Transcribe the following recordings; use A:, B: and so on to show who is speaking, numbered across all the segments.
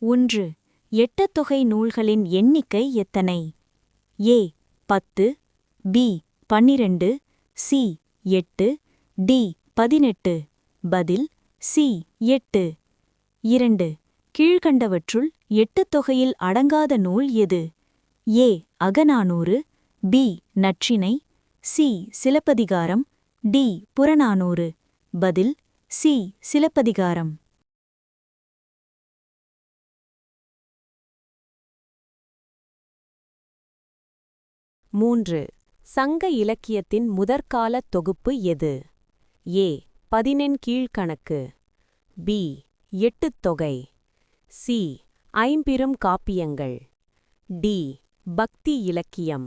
A: 1. எட்டுத்தொகை நூல்களின் எண்ணிக்கை எத்தனை? ஏ 10, பி 12, சி 8, டி 18. பதில் சி 8. 2. கீழ்க்கண்டவற்றுள் எட்டுத்தொகையில் அடங்காத நூல் எது? A Akananuru, B Natrinai, C Silappathikaram, D Purananuru. பதில் சி சிலப்பதிகாரம்.
B: 3. சங்க இலக்கியத்தின் முதற்காலத் தொகுப்பு எது? ஏ 14கீழ்க்கணக்கு, பி எட்டுத்தொகை, சி ஐம்பெரும் காப்பியங்கள், டி பக்தி இலக்கியம்.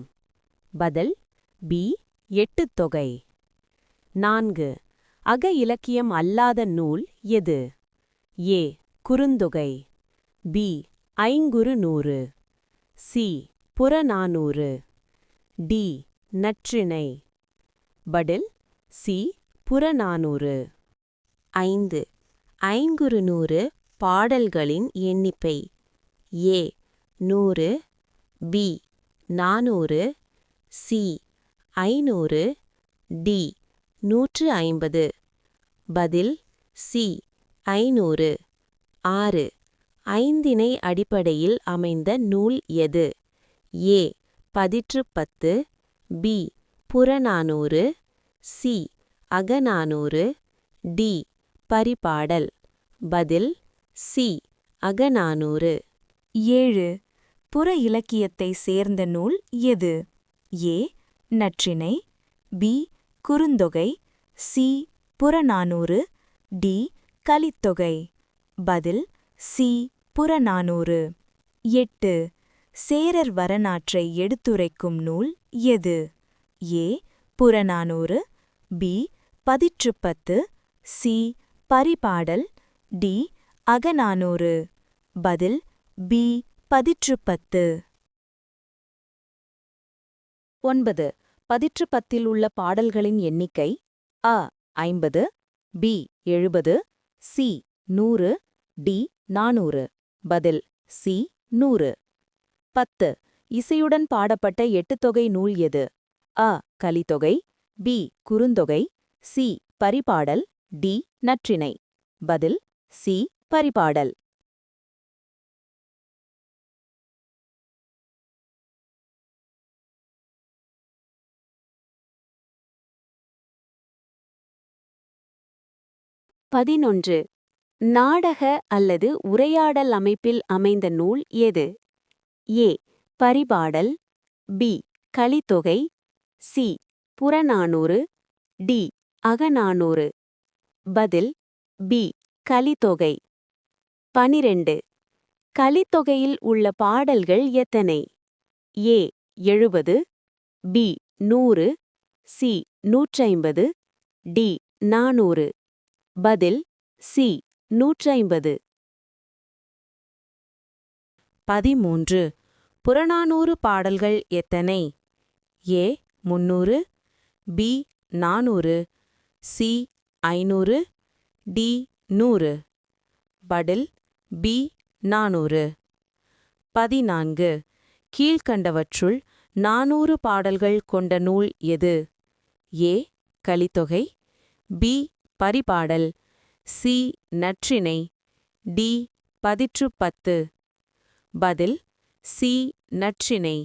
B: பதில் பி எட்டுத்தொகை. 4. அக இலக்கியம் அல்லாத நூல் எது? A Kurunthokai, B Ainkurunuru, C Purananuru, D Natrinai. பதில் சி புறநானூறு. 5. ஐங்குறுநூறு பாடல்களின் எண்ணிக்கை. A 100, B 400, C 500, D 150. பதில் சி 500. 6. ஐந்திணை அடிப்படையில் அமைந்த நூல் எது? A 10, B Purananuru, C Akananuru, D Paripadal. பதில் சி அகநானூறு.
A: 7. புற இலக்கியத்தை சேர்ந்த நூல் எது? A Natrinai, B Kurunthokai, C Purananuru, D Kalithokai. பதில் சி புறநானூறு. 8. சேரர் வரலாற்றை எடுத்துரைக்கும் நூல் எது? A Purananuru, B 10, C Paripadal, D Akananuru. பதில் பி 10.
B: 9. 10 உள்ள பாடல்களின் எண்ணிக்கை. அ 50, பி 70, சி 100, டி 400. பதில் சி 100. 10. இசையுடன் பாடப்பட்ட எட்டுத்தொகை நூல் எது? அ Kalithokai, B Kurunthokai, C Paripadal, D Natrinai. பதில் சி பரிபாடல். 11. நாடக அல்லது உரையாடல் அமைப்பில் அமைந்த நூல் எது? A Paripadal, B Kalithokai, C Purananuru, D Akananuru. பதில் பி கலித்தொகை. 12. கலித்தொகையில் உள்ள பாடல்கள் எத்தனை? A 70, B 100, C 150, D 400. பதில் சி 150. 13. புறநானூறு பாடல்கள் எத்தனை? A 300, B 400, C 500, D 100. பதில் பி 400. 14. கீழ்க்கண்டவற்றுள் 400 பாடல்கள் கொண்ட நூல் எது? A Kalithokai, B Paripadal, C Natrinai, D 10. பதில் சி நற்றிணை.